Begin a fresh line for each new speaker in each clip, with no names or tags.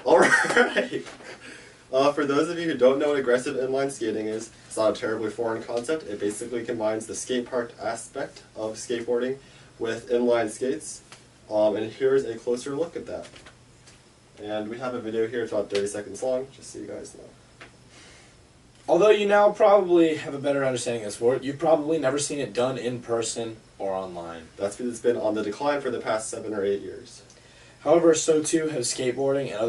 Alright! For those of you who don't know what aggressive inline skating is, it's not a terribly foreign concept. It basically combines the skate park aspect of skateboarding with inline skates. And here's a closer look at that. And we have a video here, it's about 30 seconds long, just so you guys know.
Although you now probably have a better understanding of the sport, you've probably never seen it done in person or online.
That's because it's been on the decline for the past 7 or 8 years.
However, so too has skateboarding and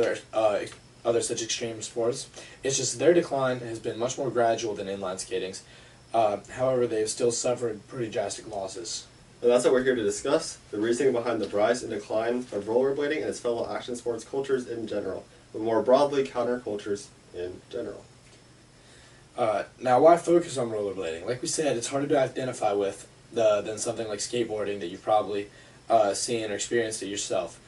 other such extreme sports. It's just their decline has been much more gradual than inline skating's. However, they've still suffered pretty drastic losses.
And that's what we're here to discuss, the reasoning behind the rise and decline of rollerblading and its fellow action sports cultures in general, but more broadly, countercultures in general.
Now, why focus on rollerblading? Like we said, it's harder to identify with than something like skateboarding that you've probably seen or experienced it yourself.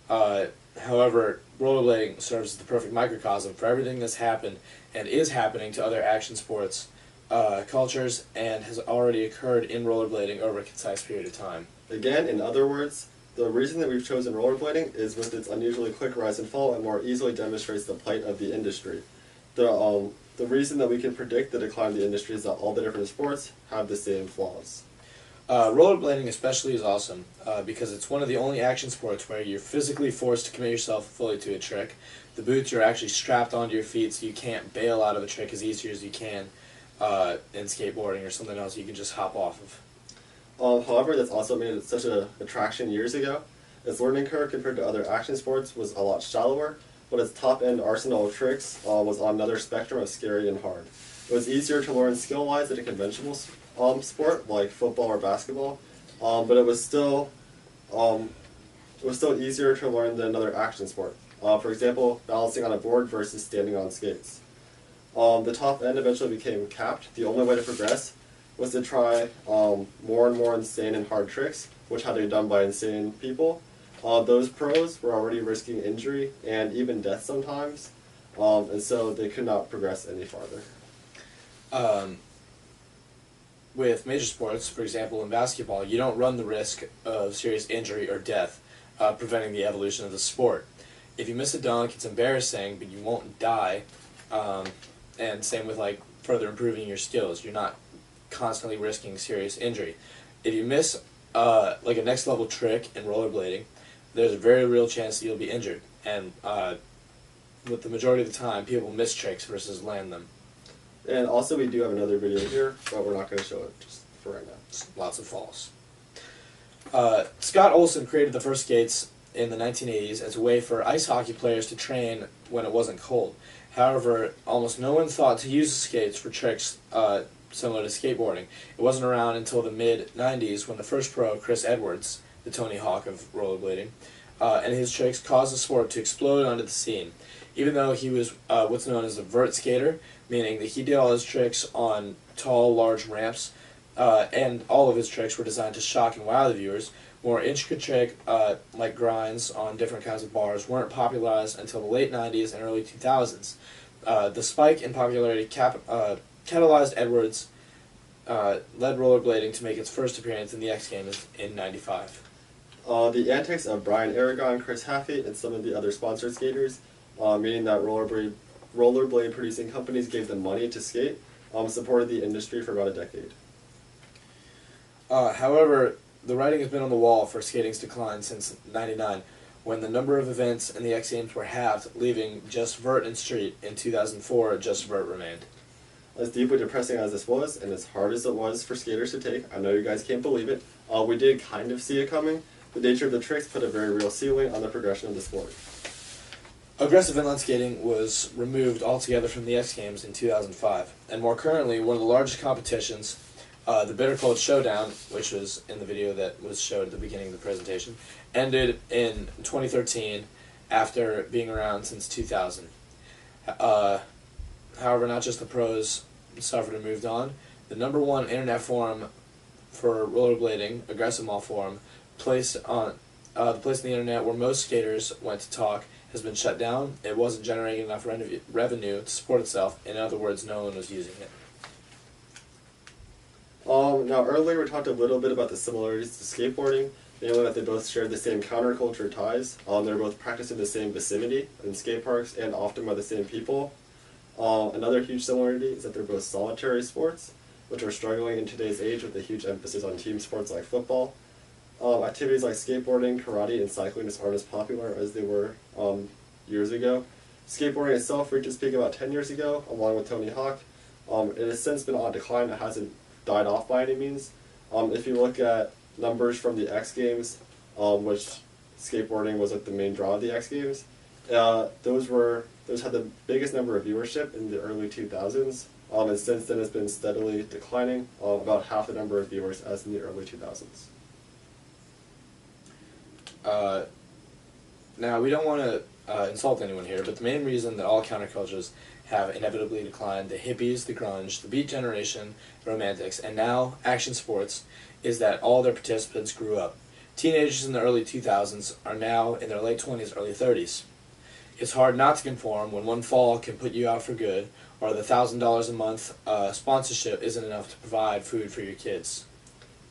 However, rollerblading serves as the perfect microcosm for everything that's happened and is happening to other action sports cultures and has already occurred in rollerblading over a concise period of time.
Again, in other words, the reason that we've chosen rollerblading is with its unusually quick rise and fall and more easily demonstrates the plight of the industry. The reason that we can predict the decline of the industry is that all the different sports have the same flaws.
Rollerblading especially is awesome because it's one of the only action sports where you're physically forced to commit yourself fully to a trick. The boots are actually strapped onto your feet so you can't bail out of a trick as easy as you can in skateboarding or something else you can just hop off of.
However, that's also made it such an attraction years ago. Its learning curve compared to other action sports was a lot shallower, but its top-end arsenal of tricks was on another spectrum of scary and hard. It was easier to learn skill-wise than a conventional sport like football or basketball, but it was still easier to learn than another action sport. For example, balancing on a board versus standing on skates. The top end eventually became capped. The only way to progress was to try more and more insane and hard tricks, which had to be done by insane people. Those pros were already risking injury and even death sometimes, and so they could not progress any farther.
With major sports, for example in basketball, you don't run the risk of serious injury or death, preventing the evolution of the sport. If you miss a dunk, it's embarrassing, but you won't die, and same with like further improving your skills. You're not constantly risking serious injury. If you miss like a next level trick in rollerblading, there's a very real chance that you'll be injured, and with the majority of the time, people miss tricks versus land them.
And also we do have another video here, but we're not going to show it just for right now.
Lots of falls. Scott Olson created the first skates in the 1980s as a way for ice hockey players to train when it wasn't cold. However, almost no one thought to use the skates for tricks similar to skateboarding. It wasn't around until the mid-90s when the first pro, Chris Edwards, the Tony Hawk of rollerblading, and his tricks caused the sport to explode onto the scene. Even though he was what's known as a vert skater, meaning that he did all his tricks on tall, large ramps, and all of his tricks were designed to shock and wow the viewers. More intricate tricks, like grinds on different kinds of bars, weren't popularized until the late 90s and early 2000s. The spike in popularity catalyzed Edwards, led rollerblading to make its first appearance in the X Games in '95.
The antics of Brian Aragon, Chris Haffey, and some of the other sponsored skaters, meaning that rollerblade producing companies gave them money to skate, supported the industry for about a decade.
However, the writing has been on the wall for skating's decline since '99, when the number of events in the X Games were halved, leaving just vert and street. In 2004, just vert remained.
As deeply depressing as this was, and as hard as it was for skaters to take, I know you guys can't believe it, we did kind of see it coming. The nature of the tricks put a very real ceiling on the progression of the sport.
Aggressive inline skating was removed altogether from the X Games in 2005, and more currently, one of the largest competitions, the Bitter Cold Showdown, which was in the video that was showed at the beginning of the presentation, ended in 2013 after being around since 2000. However, not just the pros suffered and moved on. The #1 internet forum for rollerblading, Aggressive Mall Forum, the place on the internet where most skaters went to talk, has been shut down. It wasn't generating enough revenue to support itself. In other words, no one was using it.
Now earlier we talked a little bit about the similarities to skateboarding, namely that they both shared the same counterculture ties. They're both practiced in the same vicinity in skate parks and often by the same people. Another huge similarity is that they're both solitary sports, which are struggling in today's age with a huge emphasis on team sports like football. Activities like skateboarding, karate, and cycling just aren't as popular as they were years ago. Skateboarding itself reached its peak about 10 years ago, along with Tony Hawk. It has since been on decline. It hasn't died off by any means. If you look at numbers from the X Games, which skateboarding was like the main draw of the X Games, those had the biggest number of viewership in the early 2000s, and since then it's been steadily declining, about half the number of viewers as in the early 2000s.
Now, we don't want to insult anyone here, but the main reason that all countercultures have inevitably declined, the hippies, the grunge, the beat generation, the romantics, and now action sports, is that all their participants grew up. Teenagers in the early 2000s are now in their late 20s, early 30s. It's hard not to conform when one fall can put you out for good, or the $1,000 a month sponsorship isn't enough to provide food for your kids.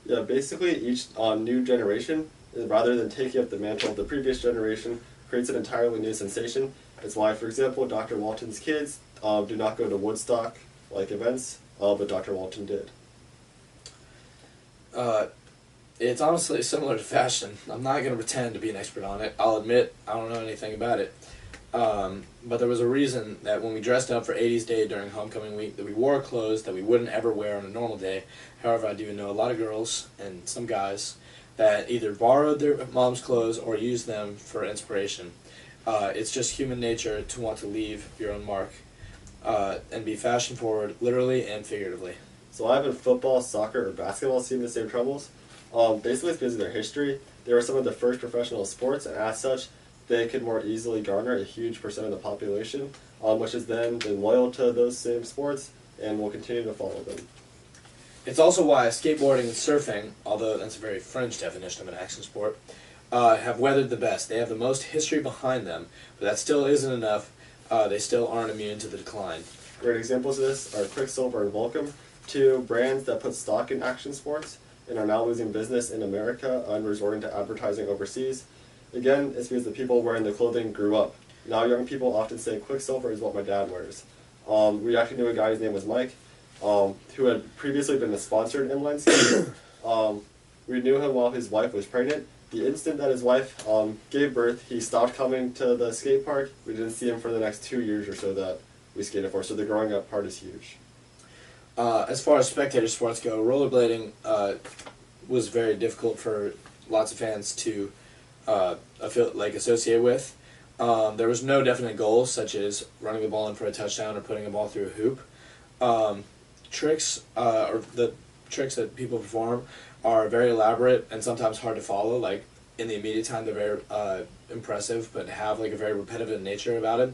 Yeah, basically each new generation, rather than taking up the mantle of the previous generation, creates an entirely new sensation. It's why, for example, Dr. Walton's kids do not go to Woodstock-like events, but Dr. Walton did.
It's honestly similar to fashion. I'm not going to pretend to be an expert on it. I'll admit I don't know anything about it. But there was a reason that when we dressed up for 80s Day during homecoming week that we wore clothes that we wouldn't ever wear on a normal day. However, I do know a lot of girls and some guys that either borrowed their mom's clothes or used them for inspiration. It's just human nature to want to leave your own mark and be fashion forward literally and figuratively.
So why haven't football, soccer, or basketball seen the same troubles? Basically it's because of their history. They were some of the first professional sports, and as such, they could more easily garner a huge percent of the population, which has then been loyal to those same sports and will continue to follow them.
It's also why skateboarding and surfing, although that's a very fringe definition of an action sport, have weathered the best. They have the most history behind them, but that still isn't enough. They still aren't immune to the decline.
Great examples of this are Quicksilver and Volcom, two brands that put stock in action sports and are now losing business in America and resorting to advertising overseas. Again, it's because the people wearing the clothing grew up. Now young people often say Quicksilver is what my dad wears. We actually knew a guy, his name was Mike, who had previously been a sponsored inline skater. We knew him while his wife was pregnant. The instant that his wife gave birth, he stopped coming to the skate park. We didn't see him for the next 2 years or so that we skated for, so the growing up part is huge.
As far as spectator sports go, rollerblading was very difficult for lots of fans to associate with. There was no definite goals, such as running the ball in for a touchdown or putting a ball through a hoop. Tricks, or the tricks that people perform, are very elaborate and sometimes hard to follow. Like, in the immediate time, they're very impressive, but have like a very repetitive nature about it.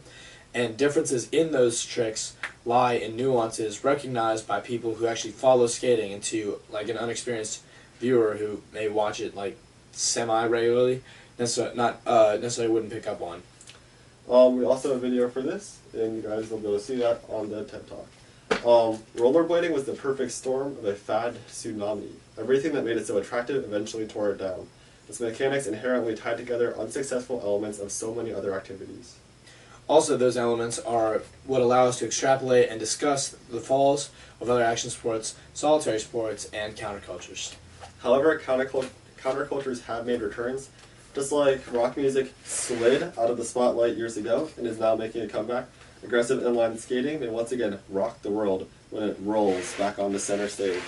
And differences in those tricks lie in nuances recognized by people who actually follow skating, and to like an unexperienced viewer who may watch it like semi-regularly, not necessarily wouldn't pick up on.
We also have a video for this, and you guys will be able to see that on the TED Talk. Rollerblading was the perfect storm of a fad tsunami. Everything that made it so attractive eventually tore it down. Its mechanics inherently tied together unsuccessful elements of so many other activities.
Also, those elements are what allow us to extrapolate and discuss the falls of other action sports, solitary sports, and countercultures.
However, countercultures have made returns. Just like rock music slid out of the spotlight years ago and is now making a comeback, aggressive inline skating may once again rock the world when it rolls back on the center stage.